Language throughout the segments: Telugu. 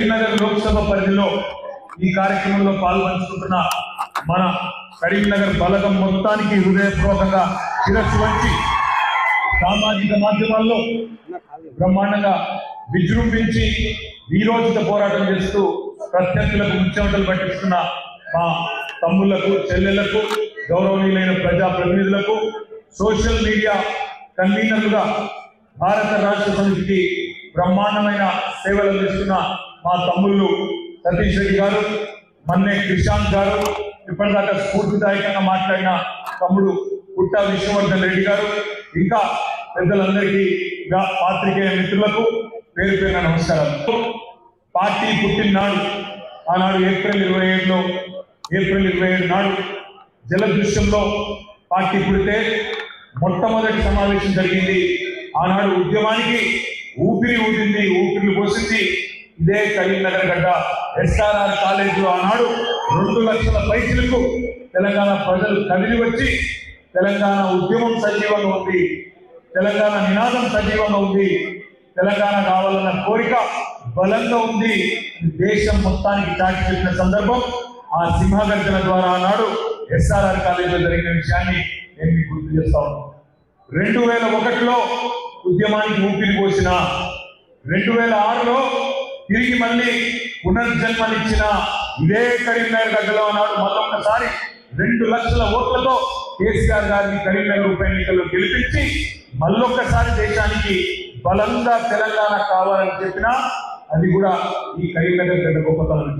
కరీంనగర్ లోక్సభ పరిధిలో ఈ కార్యక్రమంలో పాల్గొంటున్న మన కరీంనగర్ బలగం మొత్తానికి హృదయపూర్వకంగా శిరస్సు వంచి సామాజిక మాధ్యమాల్లో బ్రహ్మాండంగా విజృంభించి వీరోచిత పోరాటం చేస్తూ ప్రత్యర్థులకు ముచ్చెమటలు పట్టిస్తున్న మా తమ్ముళ్లకు చెల్లెళ్లకు గౌరవనీయులైన ప్రజాప్రతినిధులకు సోషల్ మీడియా కన్వీనర్లుగా భారత రాష్ట్ర సమితికి బ్రహ్మాండమైన సేవలు అందిస్తున్న మా తమ్ముళ్ళు సతీష్ రెడ్డి గారు, మన్నే క్రిషాంత్ గారు, ఇప్పటిదాకా స్ఫూర్తిదాయకంగా మాట్లాడిన తమ్ముడు పుట్టా విశ్వవర్ధన్ రెడ్డి గారు, ఇంకా పెద్దలందరికీ పాత్రికేయ మిత్రులకు పేరు పేరున నమస్కారాలు. పార్టీ పుట్టిననాడు ఆనాడు ఏప్రిల్ 27 నాడు జలదృశ్యంలో పార్టీ పుడితే మొట్టమొదటి సమావేశం జరిగింది. ఆనాడు ఉద్యమానికి ఊపిరి పోసింది ఇదే కరీంనగర్ గడ్డ SRR కాలేజీలో. ఆనాడు 2 లక్షల పైసలకు తెలంగాణ ప్రజలు కదిలి వచ్చి తెలంగాణ ఉద్యమం సజీవంగా ఉంది, తెలంగాణ నినాదం సజీవంగా ఉంది, తెలంగాణ కావాలన్న కోరిక బలంగా ఉంది. దేశం మొత్తానికి చాటి చెప్పిన సందర్భం ఆ సింహగర్జన ద్వారా ఆనాడు SRR కాలేజీలో జరిగిన విషయాన్ని నేను మీకు గుర్తు చేస్తా ఉన్నాను. 2001లో ఉద్యమానికి ఊపిరి పోసిన, 2006లో తిరిగి మళ్ళీ పునర్జన్మనిచ్చిన ఇదే కరీంనగర్ గడ్డలో ఆనాడు మళ్ళొక్కసారి 2 లక్షల ఓట్లతో కేసీఆర్ గారిని కరీంనగర్ ఉప ఎన్నికల్లో గెలిపించి మళ్ళొక్కసారి దేశానికి బలంగా తెలంగాణ కావాలని చెప్పినా అది కూడా ఈ కరీంనగర్ గడ్డ గొప్పతనం.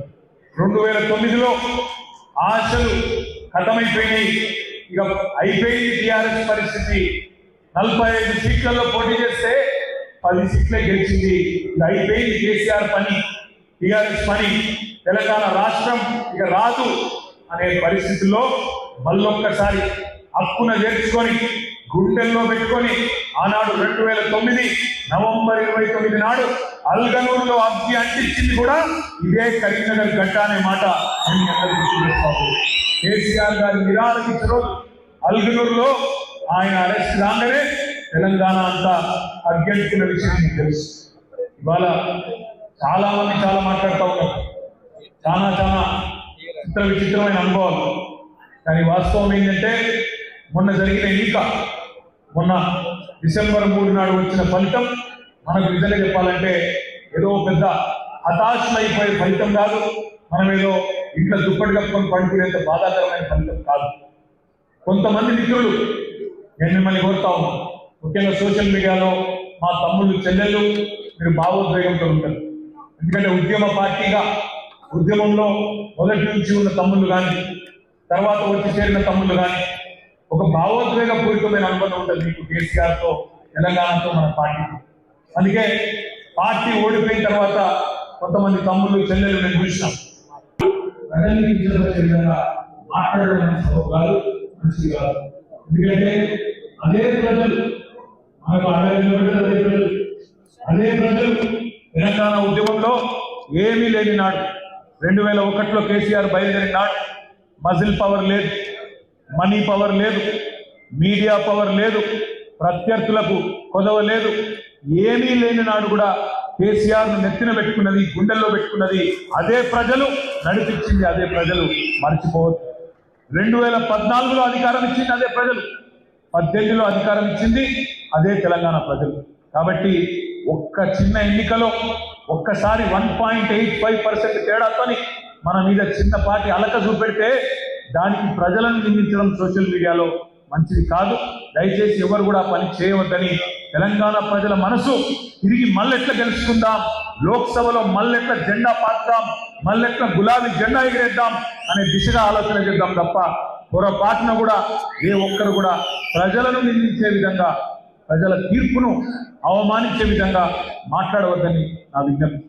2009లో ఆశలు ఖతమైపోయినాయి, ఇక అయిపోయింది టీఆర్ఎస్ పరిస్థితి. 45 సీట్లలో పోటీ చేస్తే 10 సీట్లే గెలిచింది. ఇక అయిపోయింది కేసీఆర్ పని, టీఆర్ఎస్ పని, తెలంగాణ రాష్ట్రం ఇక రాదు అనే పరిస్థితుల్లో మళ్ళొక్కసారి హక్కున చేర్చుకొని గుండెల్లో పెట్టుకొని ఆనాడు 2009 నవంబర్ 29 నాడు అల్గనూరులో అగ్గి అంటించింది కూడా ఇదే కరీంనగర్ గడ్డ అనే మాట నేను అందరికీ. కేసీఆర్ గారి నిరాళించిన రోజు అల్గనూరులో ఆయన అరెస్ట్ కాగానే తెలంగాణ అంతా అగ్గెంటుకున్న విషయం మీకు తెలుసు. ఇవాళ చాలా మంది చాలా మాట్లాడుతూ ఉన్నారు, చాలా విచిత్రమైన అనుభవాలు. కానీ వాస్తవం ఏంటంటే మొన్న జరిగిన ఎన్నిక, మొన్న డిసెంబర్ 3 నాడు వచ్చిన ఫలితం మనకు నిజంగా చెప్పాలంటే ఏదో పెద్ద హతాశమైపోయే ఫలితం కాదు, మనం ఏదో ఇంట్లో దుప్పటి కప్పుకొని పండుకునేంత బాధాకరమైన ఫలితం కాదు. కొంతమంది మిత్రులు నేను మిమ్మల్ని కోరుతా ఉన్నాను, ముఖ్యంగా సోషల్ మీడియాలో మా తమ్ముళ్ళు చెల్లెళ్ళు మీరు భావోద్వేగంతో ఉంటారు. ఎందుకంటే ఉద్యమ పార్టీగా ఉద్యమంలో మొదటి నుంచి ఉన్న తమ్ముళ్ళు కానీ తర్వాత వచ్చి చేరిన తమ్ముళ్ళు కానీ ఒక భావోద్వేగ పూరితమైన అనుబంధం ఉంటుంది మీకు కేసీఆర్తో, తెలంగాణతో, మన పార్టీతో. అందుకే పార్టీ ఓడిపోయిన తర్వాత కొంతమంది తమ్ముళ్ళు చెల్లెలు నేను చూసినాం, విధంగా మాట్లాడడం కాదు, మంచిది కాదు. ఎందుకంటే అదే ప్రజలు మనకు అదే ప్రజలు తెలంగాణ ఉద్యమంలో ఏమీ లేని నాడు 2001లో కేసీఆర్ బయలుదేరిన నాడు మజిల్ పవర్ లేదు, మనీ పవర్ లేదు, మీడియా పవర్ లేదు, ప్రత్యర్థులకు కొదవ లేదు, ఏమీ లేని నాడు కూడా కేసీఆర్ను నెత్తిన పెట్టుకున్నది, గుండెల్లో పెట్టుకున్నది అదే ప్రజలు, నడిపించింది అదే ప్రజలు, మర్చిపోవద్దు. 2014లో అధికారం ఇచ్చింది అదే ప్రజలు, 18లో అధికారం ఇచ్చింది అదే తెలంగాణ ప్రజలు. కాబట్టి ఒక్క చిన్న ఎన్నికలో ఒక్కసారి 1.85% తేడాతోని మన మీద చిన్నపాటి అలక చూపెడితే దానికి ప్రజలను నిందించడం సోషల్ మీడియాలో మంచిది కాదు. దయచేసి ఎవరు కూడా పని చేయవద్దని, తెలంగాణ ప్రజల మనసు తిరిగి మళ్ళెట్లా గెలుచుకుందాం, లోక్సభలో మళ్ళెట్లా జెండా పాతాం, మళ్ళెట్లా గులాబీ జెండా ఎగిరేద్దాం అనే దిశగా ఆలోచన చేద్దాం తప్ప పొరపాటున కూడా ఏ ఒక్కరు కూడా ప్రజలను నిందించే విధంగా, ప్రజల తీర్పును అవమానించే విధంగా మాట్లాడవద్దని నా విజ్ఞప్తి.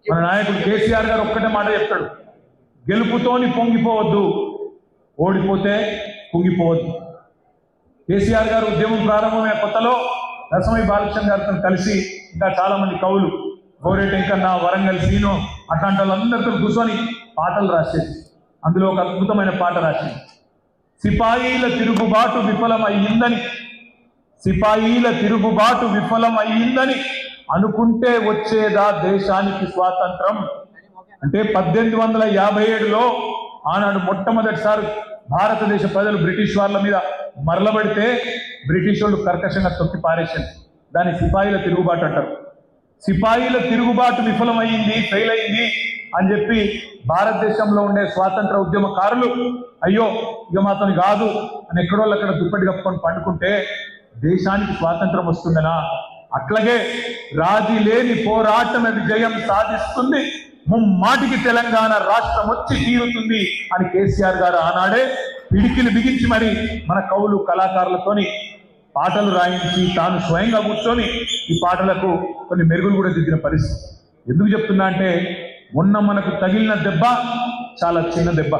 మన నాయకుడు కేసీఆర్ గారు ఒక్కటే మాట చెప్తాడు, గెలుపుతోని పొంగిపోవద్దు, ఓడిపోతే కుంగిపోవద్దు. కేసీఆర్ గారు ఉద్యమం ప్రారంభమైన కొత్తలో రసమై బాలకృష్ణ గారితో కలిసి ఇంకా చాలా మంది కవులు, గోరేట వెంకన్న, వరంగల్ సీను, అట్లాంటి వాళ్ళందరితో కూర్చొని పాటలు రాసేది. అందులో ఒక అద్భుతమైన పాట రాసింది, సిపాయిల తిరుగుబాటు విఫలమయ్యిందని అనుకుంటే వచ్చేదా దేశానికి స్వాతంత్రం, అంటే 1857లో ఆనాడు మొట్టమొదటిసారి భారతదేశ ప్రజలు బ్రిటిష్ వాళ్ళ మీద మరలబడితే బ్రిటిష్ వాళ్ళు కర్కశంగా తొక్కి పారేశారు. దాని సిపాయిల తిరుగుబాటు అంటారు. సిపాయిల తిరుగుబాటు విఫలమైంది, ఫెయిల్ అయింది అని చెప్పి భారతదేశంలో ఉండే స్వాతంత్ర ఉద్యమకారులు అయ్యో ఇక మాత్రం కాదు అని ఎక్కడోళ్ళు అక్కడ దుప్పటి కప్పుకొని పండుకుంటే దేశానికి స్వాతంత్రం వస్తుందనా? అట్లాగే రాజీ లేని పోరాటమే విజయం సాధిస్తుంది, ముమ్మాటికి తెలంగాణ రాష్ట్రం వచ్చి తీరుతుంది అని కేసీఆర్ గారు ఆనాడే పిడికిలు బిగించి మరి మన కవులు కళాకారులతోని పాటలు రాయించి తాను స్వయంగా కూర్చొని ఈ పాటలకు కొన్ని మెరుగులు కూడా దిద్దిన పరిస్థితి. ఎందుకు చెప్తున్నా అంటే మొన్న మనకు తగిలిన దెబ్బ చాలా చిన్న దెబ్బ,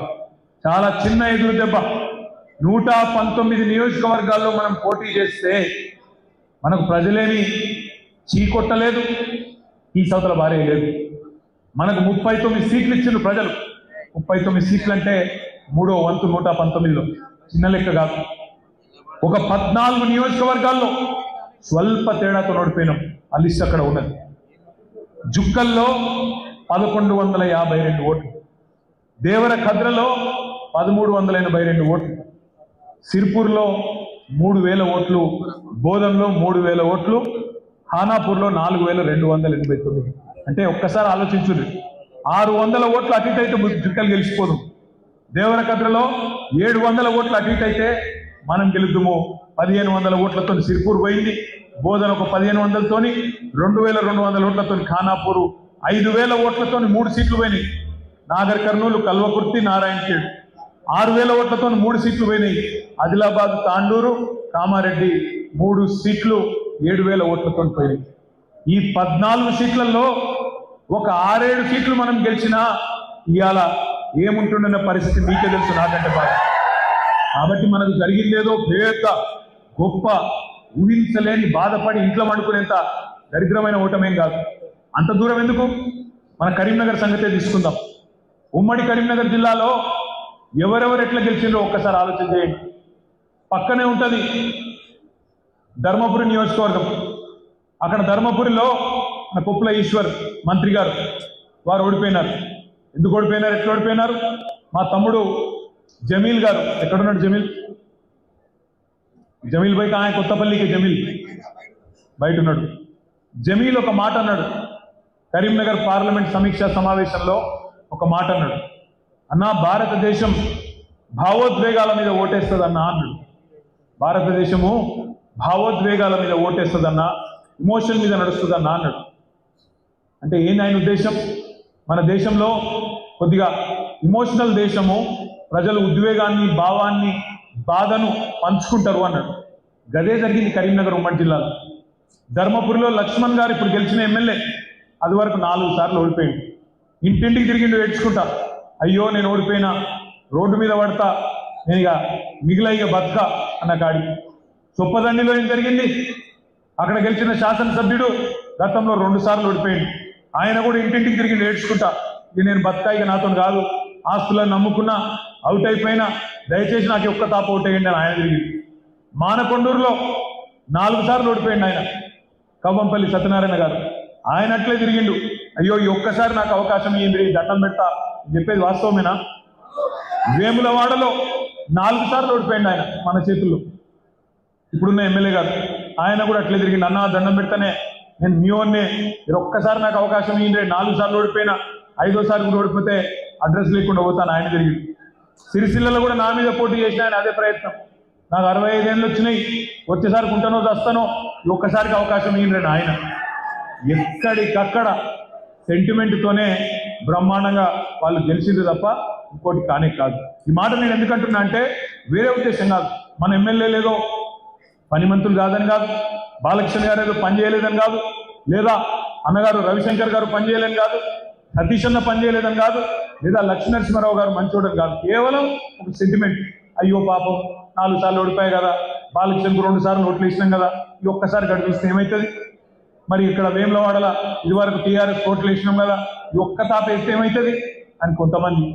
చాలా చిన్న ఎదురు దెబ్బ. 119 నియోజకవర్గాల్లో మనం పోటీ చేస్తే మనకు ప్రజలేమి చీకొట్టలేదు, ఈ సవతల భార్య లేదు. మనకు 39 సీట్లు ఇచ్చిన ప్రజలు. 39 సీట్లు అంటే 3వ వంతు 119లో చిన్న లెక్క కాదు. ఒక 14 నియోజకవర్గాల్లో స్వల్ప తేడాతో ఓడిపోయినాం. ఆ లిస్ట్ అక్కడ ఉన్నది. జుక్కల్లో 1152 ఓట్లు, దేవర ఖద్రలో 1382 ఓట్లు, సిర్పూర్లో 3000 ఓట్లు, బోధంలో 3000 ఓట్లు, ఖానాపూర్లో 4289. అంటే ఒక్కసారి ఆలోచించుంది, 600 ఓట్లు అటు ఇటు అయితే జుక్కలు గెలిచిపోదు. దేవర ఖద్రలో 700 ఓట్లు అటు ఇటు అయితే మనం గెలుద్దుము. 1500 ఓట్లతో సిర్పూర్ పోయింది, బోధన ఒక 1500తోని, 2200 ఓట్లతో ఖానాపూరు, 5000 ఓట్లతో 3 సీట్లు పోయినాయి. నాగర్ కర్నూలు, కల్వకుర్తి, నారాయణఖేడ్ 6000 ఓట్లతో 3 సీట్లు పోయినాయి. ఆదిలాబాద్, తాండూరు, కామారెడ్డి 3 సీట్లు 7000 ఓట్లతో పోయినాయి. ఈ 14 సీట్లలో ఒక 6-7 సీట్లు మనం గెలిచినా ఇవాళ ఏముంటుందన్న పరిస్థితి మీకే తెలుసు, నాకంటే బాగా. కాబట్టి మనకు జరిగిందేదో పెద్ద గొప్ప ఊహించలేని బాధపడి ఇంట్లో వండుకునేంత దరిద్రమైన ఓటమేం కాదు. అంత దూరం ఎందుకు, మన కరీంనగర్ సంగతే తీసుకుందాం. ఉమ్మడి కరీంనగర్ జిల్లాలో ఎవరెవరు ఎట్లా గెలిచిందో ఒక్కసారి ఆలోచన చేయండి. పక్కనే ఉంటుంది ధర్మపురి నియోజకవర్గం. అక్కడ ధర్మపురిలో మన కొప్పుల ఈశ్వర్ మంత్రి గారు వారు ఓడిపోయినారు. ఎందుకు ఓడిపోయినారు, ఎట్లా ఓడిపోయినారు? మా తమ్ముడు జమీల్ గారు, ఎక్కడున్నాడు జమీల్ బయట, ఆయన కొత్తపల్లికి జమీల్ బయట ఉన్నాడు. జమీల్ ఒక మాట అన్నాడు కరీంనగర్ పార్లమెంట్ సమీక్షా సమావేశంలో. ఒక మాట అన్నాడు, అన్నా భారతదేశం భావోద్వేగాల మీద ఓటేస్తుందన్నా అన్నాడు. భారతదేశము భావోద్వేగాల మీద ఓటేస్తుందన్నా, ఇమోషన్ మీద నడుస్తుందన్నా అన్నాడు. అంటే ఏంది ఆయన ఉద్దేశం? మన దేశంలో కొద్దిగా ఇమోషనల్ దేశము, ప్రజలు ఉద్వేగాన్ని, భావాన్ని, బాధను పంచుకుంటారు అన్నాడు. గదే జరిగింది కరీంనగర్ ఉమ్మడి జిల్లాలో. ధర్మపురిలో లక్ష్మణ్ గారు ఇప్పుడు గెలిచిన ఎమ్మెల్యే, అది వరకు 4 సార్లు ఓడిపోయింది. ఇంటింటికి తిరిగిండు ఏడ్చుకుంటా, అయ్యో నేను ఓడిపోయినా, రోడ్డు మీద పడతా, నేను ఇక మిగిలిన బతుక అన్న కాడికి. చొప్పదండిలో ఏం జరిగింది? అక్కడ గెలిచిన శాసనసభ్యుడు గతంలో 2 సార్లు ఓడిపోయింది. ఆయన కూడా ఇంటింటికి తిరిగి ఏడ్చుకుంటా, ఇక నేను బతుకా, ఇక నాతో కాదు, ఆస్తులను నమ్ముకున్నా, అవుట్ అయిపోయినా, దయచేసి నాకు ఒక్క తాప అవుట్ అయ్యండి అని ఆయన తిరిగింది. మానకొండూరులో 4 సార్లు ఓడిపోయింది ఆయన, కవ్వంపల్లి సత్యనారాయణ గారు. ఆయన అట్లే తిరిగిండు, అయ్యో ఈ ఒక్కసారి నాకు అవకాశం ఇయ్యండి, దండం పెడతా చెప్పేది వాస్తవమేనా? వేములవాడలో 4 సార్లు ఓడిపోయింది ఆయన మన చేతుల్లో, ఇప్పుడున్న ఎమ్మెల్యే గారు. ఆయన కూడా అట్లే తిరిగిండు, అన్న దండం పెడతానే, నేను మీవన్నే, మీరు ఒక్కసారి నాకు అవకాశం ఇయ్యండి, 4 సార్లు ఓడిపోయినా, 5వసారి కూడా ఓడిపోతే అడ్రస్ లేకుండా పోతాను ఆయన తిరిగి. సిరిసిల్లలో కూడా నా మీద పోటీ చేసిన ఆయన అదే ప్రయత్నం, నాకు 65 ఏళ్ళు వచ్చినాయి, వచ్చేసారికి ఉంటానో వస్తానో, ఒక్కసారికి అవకాశం ఇయ్యండి ఆయన. ఎక్కడికక్కడ సెంటిమెంట్తోనే బ్రహ్మాండంగా వాళ్ళు గెలిచింది తప్ప ఇంకోటి కానే కాదు. ఈ మాట నేను ఎందుకంటున్నా అంటే వేరే ఉద్దేశం కాదు. మన ఎమ్మెల్యే లేదో పనిమంతులు కాదని కాదు, బాలకృష్ణ గారు ఏదో పని చేయలేదని కాదు, లేదా అన్నగారు రవిశంకర్ గారు పని చేయలేదని కాదు, సతీష్ అన్న పని చేయలేదని కాదు, లేదా లక్ష్మీనరసింహారావు గారు మంచోడని కాదు. కేవలం ఒక సెంటిమెంట్, అయ్యో పాపం 4 సార్లు ఓడిపోయాయి కదా, బాలకృష్ణకు 2 సార్లు ఓట్లు వేసినాం కదా, ఈ ఒక్కసారి గడిపిస్తే ఏమవుతుంది? మరి ఇక్కడ వేములవాడల ఇదివరకు టీఆర్ఎస్ ఓట్లు వేసినాం కదా, ఈ ఒక్క తాప వేస్తే ఏమవుతుంది అని కొంతమంది.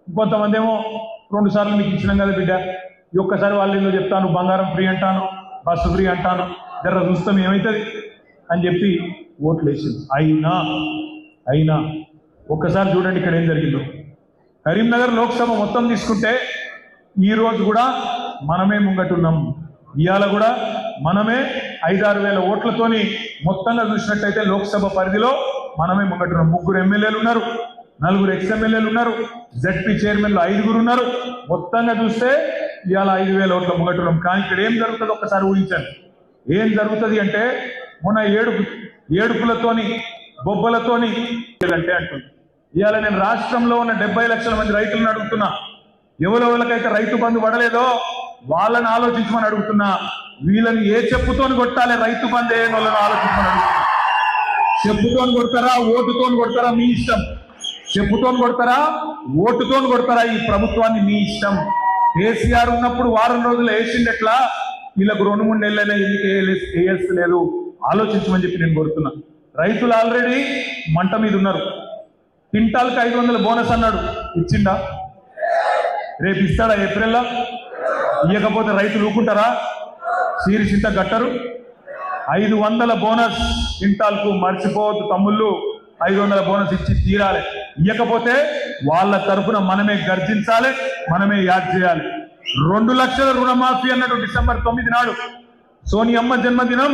ఇంకొంతమంది ఏమో 2 సార్లు మీకు ఇచ్చినాం కదా బిడ్డ, ఈ ఒక్కసారి వాళ్ళు ఏదో చెప్తాను, బంగారం ఫ్రీ అంటాను, బస్సు ఫ్రీ అంటాను, జర చూస్తాం ఏమవుతుంది అని చెప్పి ఓట్లు వేసింది. అయినా ఒక్కసారి చూడండి ఇక్కడ ఏం జరిగిందో. కరీంనగర్ లోక్సభ మొత్తం తీసుకుంటే ఈ రోజు కూడా మనమే ముంగటున్నాం. ఇవాళ కూడా మనమే 5-6 వేల ఓట్లతోని మొత్తంగా చూసినట్టయితే లోక్సభ పరిధిలో మనమే ముంగటున్నాం. 3 ఎమ్మెల్యేలు ఉన్నారు, 4 ఎక్స్ఎమ్మెల్యేలు ఉన్నారు, జడ్పీ చైర్మన్లు 5 ఉన్నారు. మొత్తంగా చూస్తే ఇవాళ 5,000 ఓట్ల ముంగటున్నాం. కానీ ఇక్కడ ఏం జరుగుతుంది ఒక్కసారి ఊహించండి. ఏం జరుగుతుంది అంటే మొన్న ఏడుపులతోని బొబ్బలతోని అంటే అంటుంది. ఇవాళ నేను రాష్ట్రంలో ఉన్న 70 లక్షల మంది రైతులను అడుగుతున్నా, ఎవరెవరికైతే రైతు బంధు పడలేదో వాళ్ళని ఆలోచించమని అడుగుతున్నా. వీళ్ళని ఏ చెప్పుతోని కొట్టాలి రైతు బంధు ఏ వాళ్ళని ఆలోచించమని అడుగుతున్నా. చెప్పుతోని కొడతారా, ఓటుతోని కొడతారా, మీ ఇష్టం. చెప్పుతోని కొడతారా, ఓటుతోని కొడతారా, ఈ ప్రభుత్వాన్ని మీ ఇష్టం. కేసీఆర్ ఉన్నప్పుడు వారం రోజులు వేసిండెట్లా, వీళ్ళకు 2-3 నెలలైనా ఎందుకు వేయలేదు ఆలోచించమని చెప్పి నేను కోరుతున్నా. రైతులు ఆల్రెడీ మంట మీద ఉన్నారు. క్వింటాల్కి 500 బోనస్ అన్నాడు, ఇచ్చిండా? రేపు ఇస్తాడా ఏప్రిల్లో? ఇవ్వకపోతే రైతులు ఊరుకుంటారా? సీరిసింత గట్టరు. 500 బోనస్ క్వింటాల్కు, మర్చిపోవద్దు తమ్ముళ్ళు, 500 బోనస్ ఇచ్చి తీరాలి. ఇవ్వకపోతే వాళ్ళ తరఫున మనమే గర్జించాలి, మనమే యాద్ చేయాలి. 2 లక్షల రుణమాఫీ అన్నాడు డిసెంబర్ 9 నాడు, సోనియమ్మ జన్మదినం.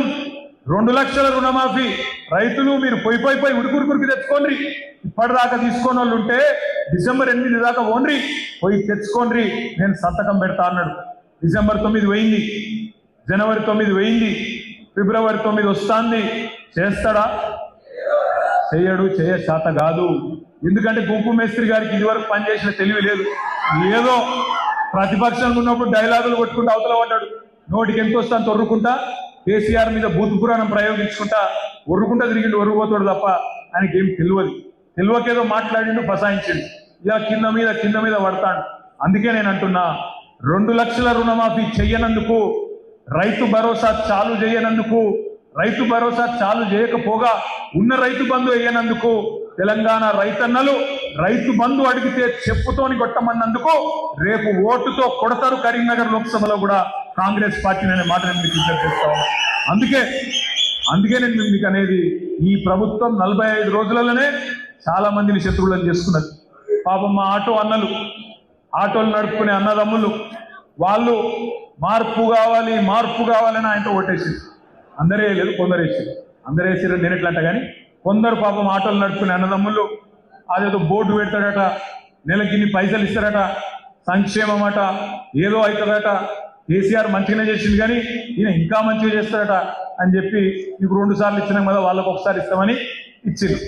2 లక్షల రుణమాఫీ. రైతులు మీరు పోయి ఉడుకురికి తెచ్చుకోండి. ఇప్పటిదాకా తీసుకోని వాళ్ళు ఉంటే డిసెంబర్ 8 దాకా ఓన్రి పోయి తెచ్చుకోండి, నేను సంతకం పెడతా అన్నాడు. డిసెంబర్ 9 పోయింది, జనవరి 9 పోయింది, ఫిబ్రవరి 9 వస్తుంది. చేస్తాడా? చేయడు, చేత కాదు. ఎందుకంటే గుంపు మేస్త్రి గారికి ఇదివరకు పనిచేసిన తెలివి లేదు. ఏదో ప్రతిపక్షంగా ఉన్నప్పుడు డైలాగులు కొట్టుకుంటూ అవతల పడ్డాడు. నోటికి ఎంత వస్తాను తొర్రుకుంటా, కేసీఆర్ మీద భూత పురాణం ప్రయోగించుకుంటా ఒర్రుకుంటా తిరిగిండు, ఒర్రుపోతాడు తప్ప ఆయనకి ఏం తెలియకేదో మాట్లాడిండు, ఫసాయించిండు. ఇలా కింద మీద పడతాడు. అందుకే నేను అంటున్నా, 2 లక్షల రుణమాఫీ చెయ్యనందుకు, రైతు భరోసా చాలు చేయనందుకు, రైతు భరోసా చాలు చేయకపోగా ఉన్న రైతు బంధు వేయనందుకు, తెలంగాణ రైతన్నలు రైతు బంధు అడిగితే చెప్పుతోని కొట్టమన్నందుకు రేపు ఓటుతో కొడతారు కరీంనగర్ లోక్సభలో కూడా కాంగ్రెస్ పార్టీ అనే మాట నేను మీకు విజ్ఞప్తి చేస్తాను. అందుకే నేను మీకు అనేది, ఈ ప్రభుత్వం 45 రోజులలోనే చాలా మందిని శత్రువులను చేసుకున్నది. పాపం మా ఆటోలు నడుపుకునే అన్నదమ్ములు వాళ్ళు మార్పు కావాలని ఆయనతో ఓటేసింది. అందరే లేదు, కొందరు వేసారు. అందరూ వేసారు నేను ఎట్లా అంట. కానీ కొందరు పాపం ఆటోలు నడుపుకునే అన్నదమ్ములు అదేదో బోర్డు పెడతాడట, నెలకి ఇన్ని పైసలు ఇస్తారట, సంక్షేమం అట, ఏదో అవుతుందట, కేసీఆర్ మంచిగానే చేసింది కానీ ఈయన ఇంకా మంచిగా చేస్తారట అని చెప్పి ఇప్పుడు 2 సార్లు ఇచ్చినాం కదా, వాళ్ళకు ఒకసారి ఇస్తామని ఇచ్చింది.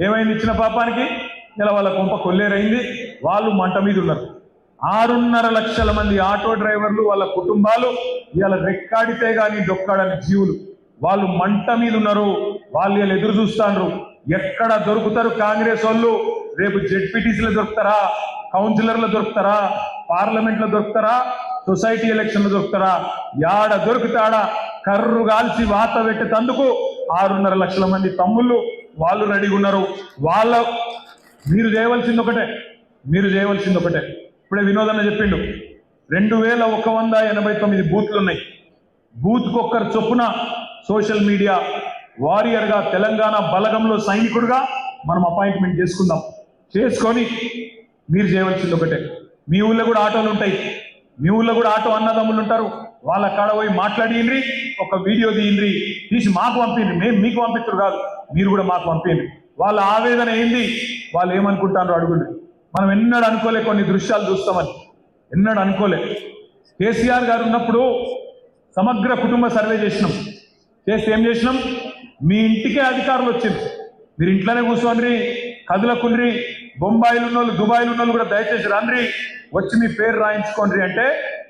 ఏమైంది ఇచ్చిన పాపానికి? ఇలా వాళ్ళ కొంప కొల్లేరైంది. వాళ్ళు మంట మీద ఉన్నారు. 6.5 లక్షల మంది ఆటో డ్రైవర్లు, వాళ్ళ కుటుంబాలు ఇవాళ రెక్కాడితే కానీ డొక్కాడని జీవులు, వాళ్ళు మంట మీద ఉన్నారు. వాళ్ళు ఇలా ఎదురు చూస్తాండ్రు, ఎక్కడ దొరుకుతారు కాంగ్రెస్ వాళ్ళు? రేపు జెడ్పీటీసీలో దొరుకుతారా, కౌన్సిలర్లు దొరుకుతారా, పార్లమెంట్లో దొరుకుతారా, సొసైటీ ఎలక్షన్లు దొరుకుతారా? యాడ దొరుకుతాడా కర్రు కాల్చి వాత పెట్టేందుకు 6.5 లక్షల మంది తమ్ముళ్ళు వాళ్ళు రెడీగా ఉన్నారు. మీరు చేయవలసింది ఒకటే. ఇప్పుడే వినోదన్న చెప్పిండు, 2189 బూత్లు ఉన్నాయి. బూత్కు ఒక్కరు చొప్పున సోషల్ మీడియా వారియర్గా, తెలంగాణ బలగంలో సైనికుడుగా మనం అపాయింట్మెంట్ చేసుకొని మీరు చేయవలసింది ఒకటే. మీ ఊళ్ళో కూడా ఆటోలు ఉంటాయి, మీ ఊళ్ళో కూడా ఆటో అన్నదమ్ములు ఉంటారు. వాళ్ళ కాడ పోయి మాట్లాడియండ్రి, ఒక వీడియో తీసి మాకు పంపిండ్రి. మేము మీకు పంపించరు కాదు, మీరు కూడా మాకు పంపిండ్రి. వాళ్ళ ఆవేదన ఏంది, వాళ్ళు ఏమనుకుంటారో అడుగుండి. మనం ఎన్నడూ అనుకోలే కొన్ని దృశ్యాలు చూస్తామని, ఎన్నడూ అనుకోలే. కేసీఆర్ గారు ఉన్నప్పుడు సమగ్ర కుటుంబ సర్వే చేస్తే ఏం చేసినాం? మీ ఇంటికే అధికారులు వచ్చింది, మీరు ఇంట్లోనే కూర్చోండి, కదులకుండ్రి, బొంబాయిలు ఉన్నోళ్ళు, దుబాయ్లు ఉన్నోళ్ళు కూడా దయచేసి రండి, వచ్చి మీ పేరు రాయించుకోండి అంటే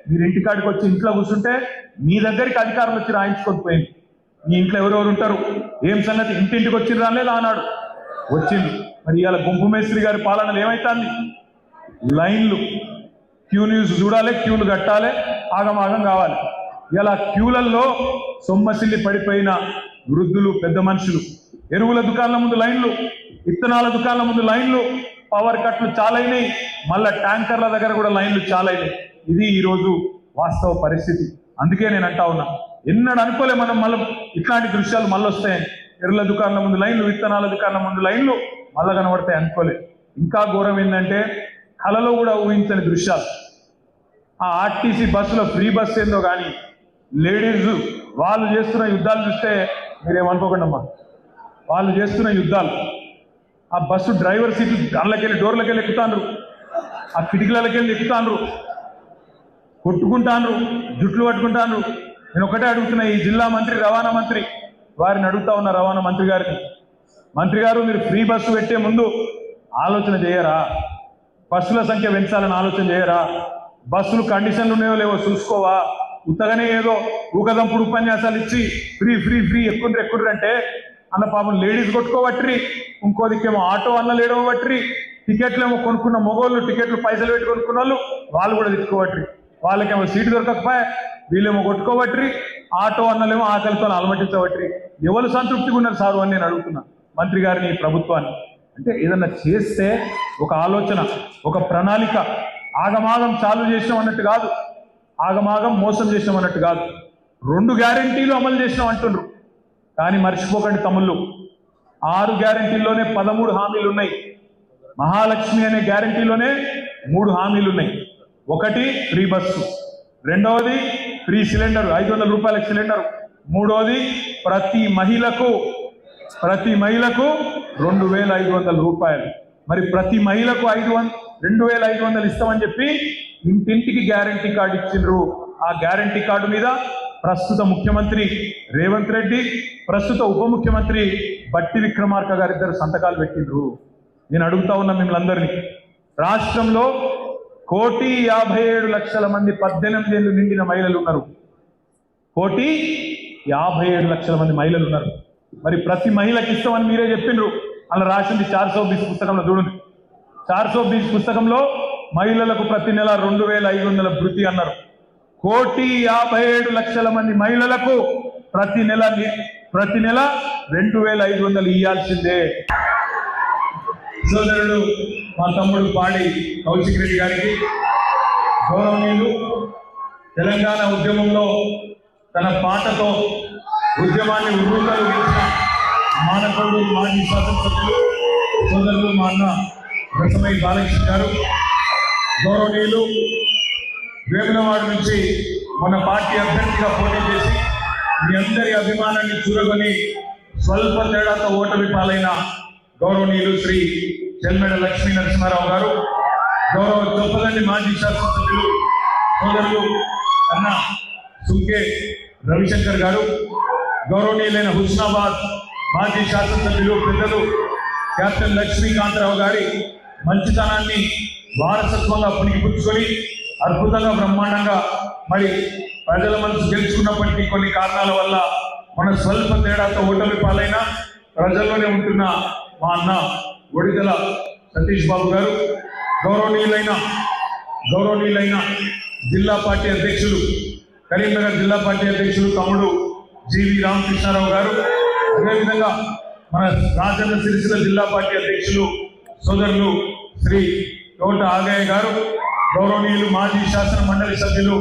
మీరు ఇంటికాడికి వచ్చి ఇంట్లో కూర్చుంటే మీ దగ్గరికి అధికారులు వచ్చి రాయించుకొని పోయింది. మీ ఇంట్లో ఎవరెవరు ఉంటారు, ఏం సంగతి, ఇంటింటికి వచ్చింది రాలేదు ఆనాడు వచ్చింది. మరి ఇవాళ గుంపు మేస్త్రి గారి పాలనలు ఏమైతుంది? లైన్లు, క్యూ న్యూస్ చూడాలి, క్యూలు కట్టాలి, ఆగమాగం కావాలి. ఇలా క్యూలల్లో సొమ్మసిల్లి పడిపోయిన వృద్ధులు, పెద్ద మనుషులు, ఎరువుల దుకాణాల ముందు లైన్లు, విత్తనాల దుకాణాల ముందు లైన్లు, పవర్ కట్లు చాలైనాయి, మళ్ళా ట్యాంకర్ల దగ్గర కూడా లైన్లు చాలైనాయి. ఇది ఈరోజు వాస్తవ పరిస్థితి. అందుకే నేను అంటా ఉన్నా, ఎన్నడూ అనుకోలే మనం మళ్ళీ ఇట్లాంటి దృశ్యాలు మళ్ళీ వస్తాయని. ఎరువుల దుకాణాల ముందు లైన్లు, విత్తనాల దుకాణాల ముందు లైన్లు, మళ్ళా కనబడతాయి అనుకోలే. ఇంకా ఘోరం ఏంటంటే కళలో కూడా ఊహించని దృశ్యాలు. ఆ ఆర్టీసీ బస్సులో ఫ్రీ బస్ ఏందో కానీ లేడీస్ వాళ్ళు చేస్తున్న యుద్ధాలు చూస్తే మీరేమనుకోకండి అమ్మా, వాళ్ళు చేస్తున్న యుద్ధాలు. ఆ బస్సు డ్రైవర్ సీట్లు దానిలోకెళ్ళి డోర్లకెళ్ళి ఎక్కుతాండ్రు, ఆ కిటికీలకెళ్ళి ఎక్కుతాండ్రు, కొట్టుకుంటాండ్రు, జుట్లు పట్టుకుంటాండ్రు. నేను ఒకటే అడుగుతున్నా, ఈ జిల్లా మంత్రి రవాణా మంత్రి వారిని అడుగుతా ఉన్న రవాణా మంత్రి గారిని, మంత్రి గారు మీరు ఫ్రీ బస్సు పెట్టే ముందు ఆలోచన చేయరా? బస్సుల సంఖ్య పెంచాలని ఆలోచన చేయరా? బస్సులు కండిషన్లు ఉన్నాయో లేవో చూసుకోవా? ఉత్తగానే ఏదో ఊకదంపుడు ఉపన్యాసాలు ఇచ్చి ఫ్రీ ఫ్రీ ఫ్రీ ఎక్కుండ్రు అంటే అన్న పాపం లేడీస్ కొట్టుకోబట్టి, ఇంకో దిక్కేమో ఆటో అన్న లేడో బట్టి, టికెట్లు ఏమో కొనుక్కున్న మొగోళ్ళు, టికెట్లు పైసలు పెట్టి కొనుక్కున్న వాళ్ళు కూడా తిట్టుకోబట్టి, వాళ్ళకేమో సీటు దొరకకపోయా, వీళ్ళేమో కొట్టుకోబట్టి, ఆటో అన్నలేమో ఆకలితో అలమటించబట్టి ఎవరు సంతృప్తిగా ఉన్నారు సారు అని నేను అడుగుతున్నా మంత్రి గారిని, ప్రభుత్వాన్ని. అంటే ఏదన్నా చేస్తే ఒక ఆలోచన, ఒక ప్రణాళిక, ఆగమాగం చాలు చేసినాం అన్నట్టు కాదు, ఆగమాగం మోసం చేసినాం అన్నట్టు కాదు. 2 గ్యారెంటీలు అమలు చేసినాం అంటుండ్రు. కానీ మర్చిపోకండి తమ్ముళ్ళు, 6 గ్యారెంటీల్లోనే 13 హామీలు ఉన్నాయి. మహాలక్ష్మి అనే గ్యారెంటీలోనే 3 హామీలు ఉన్నాయి. ఒకటి ఫ్రీ బస్సు, రెండవది ఫ్రీ సిలిండర్ 500 రూపాయల సిలిండర్, మూడవది ప్రతి మహిళకు 2500 రూపాయలు. మరి ప్రతి మహిళకు 2500 ఇస్తామని చెప్పి ఇంటింటికి గ్యారంటీ కార్డు ఇచ్చిండ్రు. ఆ గ్యారంటీ కార్డు మీద ప్రస్తుత ముఖ్యమంత్రి రేవంత్ రెడ్డి, ప్రస్తుత ఉప ముఖ్యమంత్రి బట్టి విక్రమార్క గారిద్దరు సంతకాలు పెట్టిండ్రు. నేను అడుగుతా ఉన్నా మిమ్మల్ని అందరినీ, రాష్ట్రంలో 1,57,00,000 మంది 18 ఏళ్ళు నిండిన మహిళలు ఉన్నారు. 1,57,00,000 మంది మహిళలు ఉన్నారు. మరి ప్రతి మహిళకి ఇస్తామని మీరే చెప్పిండ్రు. అలా రాసింది 420 పుస్తకంలో చూడండి. 420 పుస్తకంలో మహిళలకు ప్రతి నెల 2,500 భృతి అన్నారు. 1,57,00,000 మంది మహిళలకు ప్రతి నెల 2,500 ఇయ్యాల్సిందే. సోదరుడు మా తమ్ముడు పాడి కౌశిక్ రెడ్డి గారికి, గౌరవనీయులు, తెలంగాణ ఉద్యమంలో తన పాటతో ఉద్యమాన్ని ఉర్రూతలూగించిన మానవుడు, మాజీ శాసనసభ్యులు సోదరులు మా అన్న రసమై బాలకృష్ణ గారు, గౌరవనీయులు, వేములవాడ నుంచి మన పార్టీ అభ్యర్థిగా పోటీ చేసి మీ అందరి అభిమానాన్ని చూరగొని స్వల్ప తేడాతో ఓటమి పాలైన గౌరవనీయులు శ్రీ చెల్మెడ లక్ష్మీ నరసింహారావు గారు, గౌరవ చొప్పదండి మాజీ శాసనసభ్యులు సోదరులు అన్న సుంకే రవిశంకర్ గారు, గౌరవనీయులైన హుస్నాబాద్ మాజీ శాసనసభ్యులు పెద్దలు కెప్టెన్ లక్ష్మీకాంతరావు గారి మంచితనాన్ని వారసత్వంగా పుణికిపుచ్చుకొని అద్భుతంగా, బ్రహ్మాండంగా మరి ప్రజల మనసు గెలుచుకున్నప్పటికీ కొన్ని కారణాల వల్ల మన స్వల్ప తేడాతో ఓటమి పాలైన ప్రజల్లోనే ఉంటున్న మా అన్న ఒడిదల సతీష్ బాబు గారు, గౌరవనీయులైన జిల్లా పార్టీ అధ్యక్షులు, కరీంనగర్ జిల్లా పార్టీ అధ్యక్షులు తమ్ముడు జీవి రామకృష్ణారావు గారు, అదేవిధంగా మన రాజన్న సిరిసిల్ల జిల్లా పార్టీ అధ్యక్షులు సోదరులు శ్రీ తోట ఆగయ్య గారు, గౌరవనీయులు మాజీ శాసన మండలి సభ్యులు